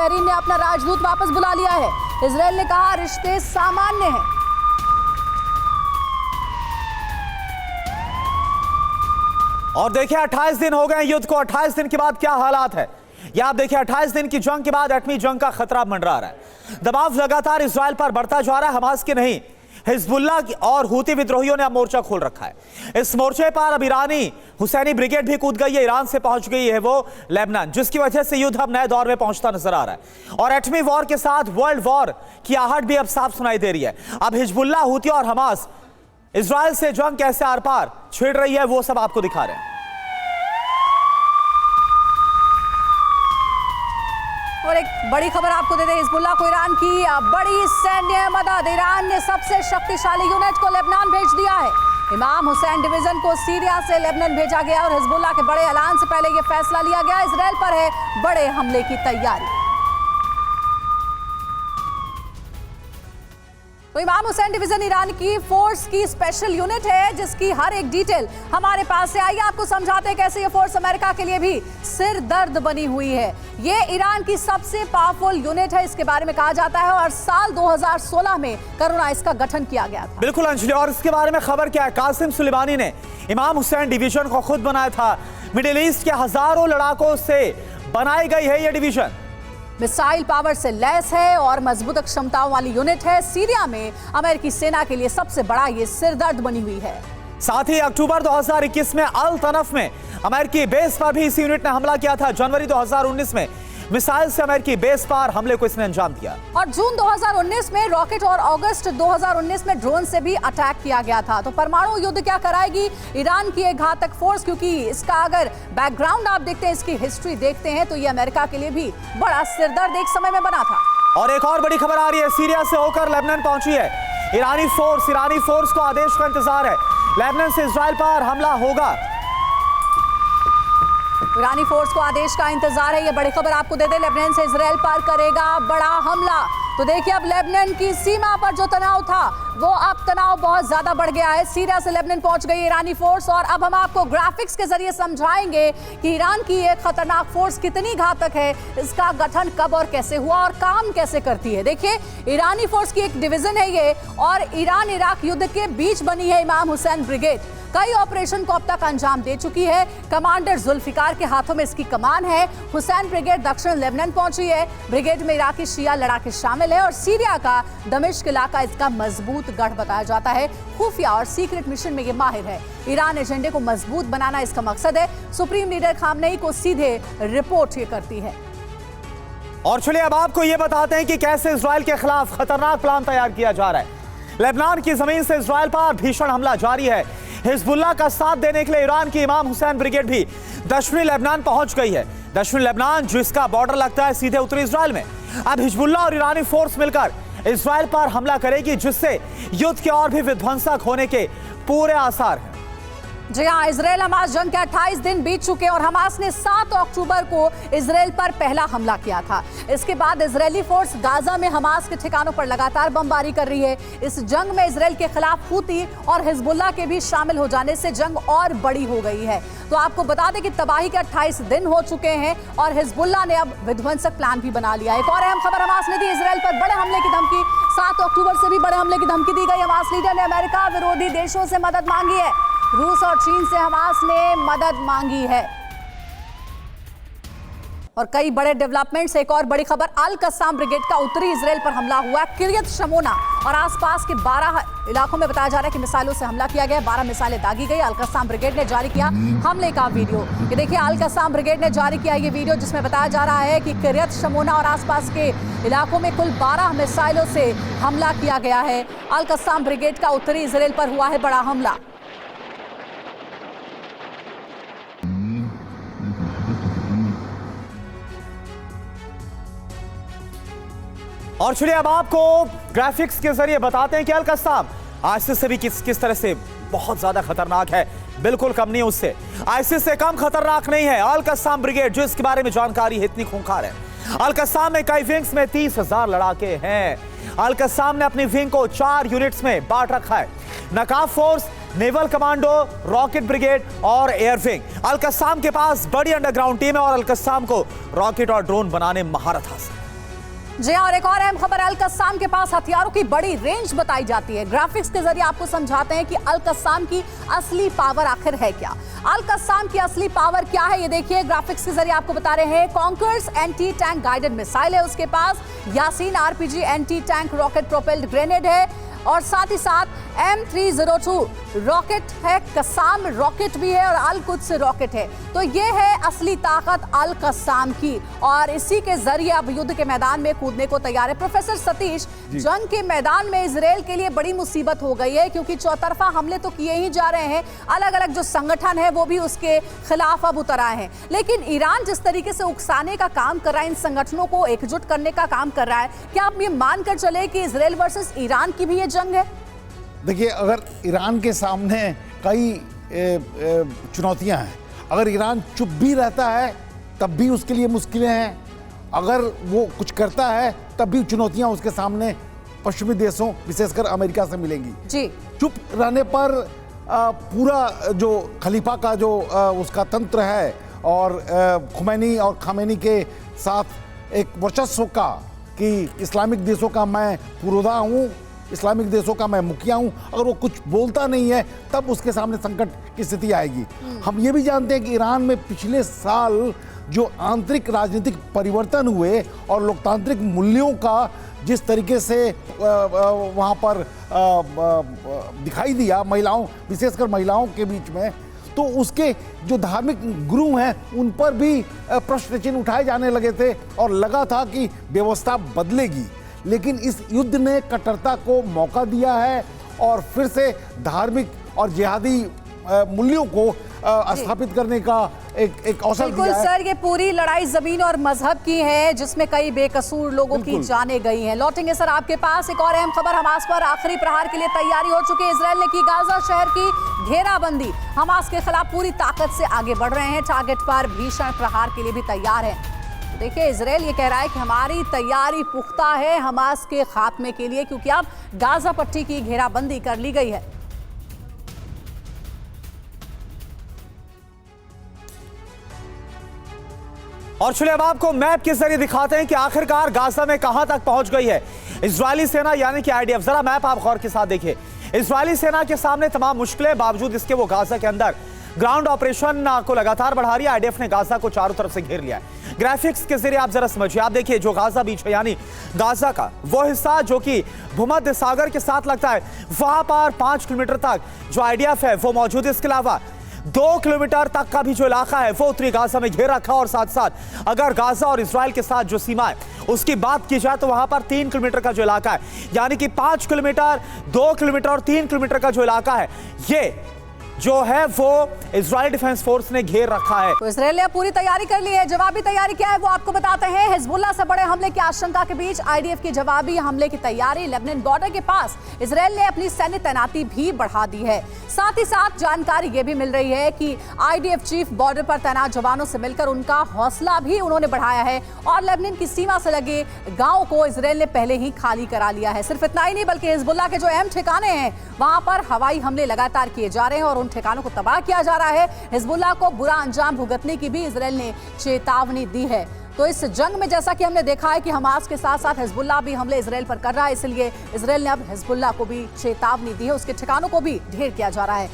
Bahrain ने अपना राजदूत वापस बुला लिया है। इजरायल ने कहा रिश्ते सामान्य हैं। और देखिए 28 दिन हो गए युद्ध को। 28 दिन के बाद क्या हालात है ये आप देखिए। 28 दिन की जंग के बाद एटमी जंग का खतरा मंडरा रहा है। दबाव लगातार इजरायल पर बढ़ता जा रहा है। हमास की नहीं, हिजबुल्लाह और हूती विद्रोहियों ने अब मोर्चा खोल रखा है। इस मोर्चे पर अब ईरानी हुसैनी ब्रिगेड भी कूद गई है। ईरान से पहुंच गई है वो लेबनान, जिसकी वजह से युद्ध अब नए दौर में पहुंचता नजर आ रहा है। और एटमी वॉर के साथ वर्ल्ड वॉर की आहट भी अब साफ सुनाई दे रही है। अब हिजबुल्लाह, हूती और हमास इजरायल से जंग कैसे आर पार छिड़ रही है वो सब आपको दिखा रहे हैं। और एक बड़ी खबर आपको दे दें, हिजबुल्लाह को ईरान की बड़ी सैन्य मदद। ईरान ने सबसे शक्तिशाली यूनिट को लेबनान भेज दिया है। इमाम हुसैन डिवीजन को सीरिया से लेबनान भेजा गया और हिजबुल्लाह के बड़े ऐलान से पहले यह फैसला लिया गया। इजरायल पर है बड़े हमले की तैयारी। तो इमाम हुसैन डिवीजन ईरान की फोर्स की स्पेशल यूनिट है, जिसकी हर एक डिटेल हमारे पास है। आइए आपको समझाते हैं कैसे ये फोर्स अमेरिका के लिए भी सिर दर्द बनी हुई है। ये ईरान की सबसे पावरफुल यूनिट है, इसके बारे में कहा जाता है। और साल 2016 में करुणा इसका गठन किया गया था। बिल्कुल अंजलि, और इसके बारे में खबर क्या है? कासिम सुलेमानी ने इमाम हुसैन डिवीजन को खुद बनाया था। मिडिल ईस्ट के हजारों लड़ाकों से बनाई गई है यह डिवीजन। मिसाइल पावर से लैस है और मजबूत क्षमताओं वाली यूनिट है। सीरिया में अमेरिकी सेना के लिए सबसे बड़ा ये सिरदर्द बनी हुई है। साथ ही अक्टूबर 2021 में अल तनफ में अमेरिकी बेस पर भी इस यूनिट ने हमला किया था। जनवरी 2019 में मिसाइल से अमेरिकी बेस पर हमले को इसने अंजाम दिया। और जून 2019 में रॉकेट और अगस्त 2019 में ड्रोन से भी अटैक किया गया था। तो परमाणु युद्ध क्या कराएगी ईरान की एक घातक फोर्स, क्योंकि इसका अगर बैकग्राउंड आप देखते हैं, इसकी हिस्ट्री देखते हैं, तो ये अमेरिका के लिए भी बड़ा सिरदर्द एक समय में बना था। और एक और बड़ी खबर आ रही है, सीरिया से होकर लेबनान पहुंची है ईरानी फोर्स को आदेश का इंतजार है। लेबनान से इजरायल पर हमला होगा। ईरानी फोर्स को आदेश का इंतजार है। ये बड़ी खबर आपको दे दे, लेबनान से इजरायल पर करेगा बड़ा हमला। तो देखिए अब लेबनान की सीमा पर जो तनाव था वो अब तनाव बहुत ज्यादा बढ़ गया है। सीरिया से लेबनान पहुंच गई ईरानी फोर्स। और अब हम आपको ग्राफिक्स के जरिए समझाएंगे कि ईरान की एक खतरनाक फोर्स कितनी घातक है, इसका गठन कब और कैसे हुआ और काम कैसे करती है। देखिए ईरानी फोर्स की एक डिवीजन है ये, और ईरान इराक युद्ध के बीच बनी है इमाम हुसैन ब्रिगेड। कई ऑपरेशन को अब तक अंजाम दे चुकी है। कमांडर जुल्फिकार के हाथों में इसकी कमान है। हुसैन ब्रिगेड दक्षिण लेबनान पहुंची है। ब्रिगेड में इराकी शिया लड़ाके शामिल है और सीरिया का दमिश्क इलाका इसका मजबूत गढ़ बताया जाता है। खुफिया और सीक्रेट मिशन में ये माहिर है। ईरान एजेंडे को मजबूत बनाना इसका मकसद है। सुप्रीम लीडर खामनेई को सीधे रिपोर्ट ये करती है। और चलिए अब आपको ये बताते हैं कि कैसे इजरायल के खिलाफ खतरनाक प्लान तैयार किया जा रहा है। लेबनान की जमीन से इजरायल पर भीषण हमला जारी है। हिजबुल्लाह का साथ देने के लिए ईरान की इमाम हुसैन ब्रिगेड भी दक्षिणी लेबनान पहुंच गई है। दक्षिणी लेबनान जिसका बॉर्डर लगता है सीधे उत्तरी इजरायल में। अब हिजबुल्लाह और ईरानी फोर्स मिलकर इजरायल पर हमला करेगी, जिससे युद्ध के और भी विध्वंसक होने के पूरे आसार हैं। जी हाँ, इजरायल हमास जंग के 28 दिन बीत चुके और हमास ने 7 अक्टूबर को इजरायल पर पहला हमला किया था। इसके बाद इजरायली फोर्स गाजा में हमास के ठिकानों पर लगातार बमबारी कर रही है। इस जंग में इजरायल के खिलाफ हूती और हिजबुल्लाह के भी शामिल हो जाने से जंग और बड़ी हो गई है। तो आपको बता दें कि तबाही के 28 दिन हो चुके हैं और हिजबुल्लाह ने अब विध्वंसक प्लान भी बना लिया है। एक और अहम खबर हमास ने दी, इजरायल पर बड़े हमले की धमकी। 7 अक्टूबर से भी बड़े हमले की धमकी दी गई। हमास लीडर ने अमेरिका विरोधी देशों से मदद मांगी है। रूस और चीन से हमास ने मदद मांगी है। और कई बड़े डेवलपमेंट्स। एक और बड़ी खबर, अल कस्साम ब्रिगेड का उत्तरी इजरायल पर हमला हुआ। किरियत शमोना और आसपास के 12 इलाकों में बताया जा रहा है कि मिसाइलों से हमला किया गया। 12 मिसाइलें दागी गई। अल कस्साम ब्रिगेड ने जारी किया हमले का वीडियो। ये देखिए अल कस्साम ब्रिगेड ने जारी किया ये वीडियो, जिसमें बताया जा रहा है कि किरियत शमोना और आसपास के इलाकों में कुल 12 मिसाइलों से हमला किया गया है। अल कस्साम ब्रिगेड का उत्तरी इजरायल पर हुआ है बड़ा हमला। और चलिए अब आपको ग्राफिक्स के जरिए बताते हैं कि अल कस्साम आईसिस से भी किस तरह से बहुत ज्यादा खतरनाक है। बिल्कुल कम नहीं, उससे आईसिस से कम खतरनाक नहीं है अल कस्साम ब्रिगेड, जो इसके बारे में जानकारी है इतनी खूंखार है। अल कस्साम में कई विंग्स में 30,000 लड़ाके हैं। अल कस्साम ने अपनी विंग को 4 यूनिट्स में बांट रखा है। नकाब force, naval commando, rocket brigade और एयर विंग। अल कस्साम के पास बड़ी अंडरग्राउंड टीम है और अल कस्साम को रॉकेट और ड्रोन बनाने में महारत हासिल है। जी और एक और अहम खबर, अल कस्साम के पास हथियारों की बड़ी रेंज बताई जाती है। ग्राफिक्स के जरिए आपको समझाते हैं कि अल कस्साम की असली पावर आखिर है क्या। अल कस्साम की असली पावर क्या है ये देखिए, ग्राफिक्स के जरिए आपको बता रहे हैं। Konkurs anti tank guided missile है उसके पास, Yasin RPG anti tank rocket propelled grenade है और साथ ही साथ M302 रॉकेट है, कस्साम रॉकेट भी है और अल कुद्स रॉकेट है। तो ये है असली ताकत अल कस्साम की और इसी के जरिए अब युद्ध के मैदान में कूदने को तैयार है। प्रोफेसर सतीश, जंग के मैदान में इजराइल के लिए बड़ी मुसीबत हो गई है क्योंकि चौतरफा हमले तो किए ही जा रहे हैं, अलग अलग जो संगठन है वो भी उसके खिलाफ अब उतर आए हैं। लेकिन ईरान जिस तरीके से उकसाने का काम कर रहा है, इन संगठनों को एकजुट करने का काम कर रहा है, क्या आप ये मानकर चले कि इजराइल वर्सेस ईरान की भी ये जंग है? देखिए, अगर ईरान के सामने कई चुनौतियां हैं, अगर ईरान चुप भी रहता है तब भी उसके लिए मुश्किलें हैं, अगर वो कुछ करता है तब भी चुनौतियां उसके सामने पश्चिमी देशों विशेषकर अमेरिका से मिलेंगी। जी, चुप रहने पर पूरा जो खलीफा का जो उसका तंत्र है और खुमैनी और खामेनी के साथ एक वर्चस्व का कि इस्लामिक देशों का मैं पुरोधा हूँ, इस्लामिक देशों का मैं मुखिया हूं, अगर वो कुछ बोलता नहीं है तब उसके सामने संकट की स्थिति आएगी। हम ये भी जानते हैं कि ईरान में पिछले साल जो आंतरिक राजनीतिक परिवर्तन हुए और लोकतांत्रिक मूल्यों का जिस तरीके से वहाँ पर दिखाई दिया महिलाओं, विशेषकर महिलाओं के बीच में, तो उसके जो धार्मिक गुरु हैं उन पर भी प्रश्न चिन्ह उठाए जाने लगे थे और लगा था कि व्यवस्था बदलेगी। लेकिन इस युद्ध ने कट्टरता को मौका दिया है और फिर से धार्मिक और जिहादी मूल्यों को स्थापित करने का एक अवसर दिया है। बिल्कुल सर, ये पूरी लड़ाई जमीन और मजहब की है जिसमें कई बेकसूर लोगों की जानें गई हैं। लौटेंगे सर आपके पास। एक और अहम खबर, हमास पर आखिरी प्रहार के लिए तैयारी हो चुकी है। इजराइल ने की गाजा शहर की घेराबंदी, हमास के खिलाफ पूरी ताकत से आगे बढ़ रहे हैं, टारगेट पर भीषण प्रहार के लिए भी तैयार है। देखिए, इजराइल ये कह रहा है कि हमारी तैयारी पुख्ता है हमास के खात्मे के लिए, क्योंकि अब गाजा पट्टी की घेराबंदी कर ली गई है। और चलिए अब आपको मैप के जरिए दिखाते हैं कि आखिरकार गाजा में कहां तक पहुंच गई है इजरायली सेना यानी कि आईडीएफ। जरा मैप आप गौर के साथ देखिए। इजरायली सेना के सामने तमाम मुश्किलें, बावजूद इसके वो गाजा के अंदर ग्राउंड ऑपरेशन को लगातार बढ़ा रही है। आईडीएफ ने गाजा को चारों तरफ से घेर लिया है। ग्राफिक्स के जरिए आप जरा समझिए, आप देखिए जो गाजा बीच है यानी गाजा का वो हिस्सा जो कि भूमध्य सागर के साथ लगता है, वहां पर 5 किलोमीटर तक जो आईडीएफ है वो मौजूद है। इसके अलावा 2 किलोमीटर तक का भी जो इलाका है वो उत्तरी गाजा में घेर रखा। और साथ साथ अगर गाजा और इजराइल के साथ जो सीमा है उसकी बात की जाए तो वहां पर 3 किलोमीटर का जो इलाका है, यानी कि 5 किलोमीटर, 2 किलोमीटर और 3 किलोमीटर का जो इलाका है, ये जो है वो इजराइल डिफेंस फोर्स ने घेर रखा है। तो इजराइल ने पूरी तैयारी कर ली है। जवाबी तैयारी क्या है वो आपको बताते हैं। हिजबुल्लाह से बड़े हमले की आशंका के बीच आईडीएफ की जवाबी हमले की तैयारी। लेबनान बॉर्डर के पास इजराइल ने अपनी सैन्य तैनाती भी बढ़ा दी है। साथ ही साथ जानकारी ये भी मिल रही है कि आईडीएफ चीफ बॉर्डर पर तैनात जवानों से मिलकर उनका हौसला भी उन्होंने बढ़ाया है और लेबनान की सीमा से लगे गाँव को इजराइल ने पहले ही खाली करा लिया है। सिर्फ इतना ही नहीं बल्कि हिजबुल्लाह के जो अहम ठिकाने हैं वहां पर हवाई हमले लगातार किए जा रहे हैं और उन ठिकानों को तबाह किया जा रहा है। हिजबुल्लाह को बुरा अंजाम भुगतने की भी इजराइल ने चेतावनी दी है। तो इस जंग में जैसा कि हमने देखा है कि हमास के साथ साथ हिजबुल्लाह भी हमले इजराइल पर कर रहा है, इसलिए इजराइल ने अब हिजबुल्लाह को भी चेतावनी दी है, उसके ठिकानों को भी ढेर किया जा रहा है।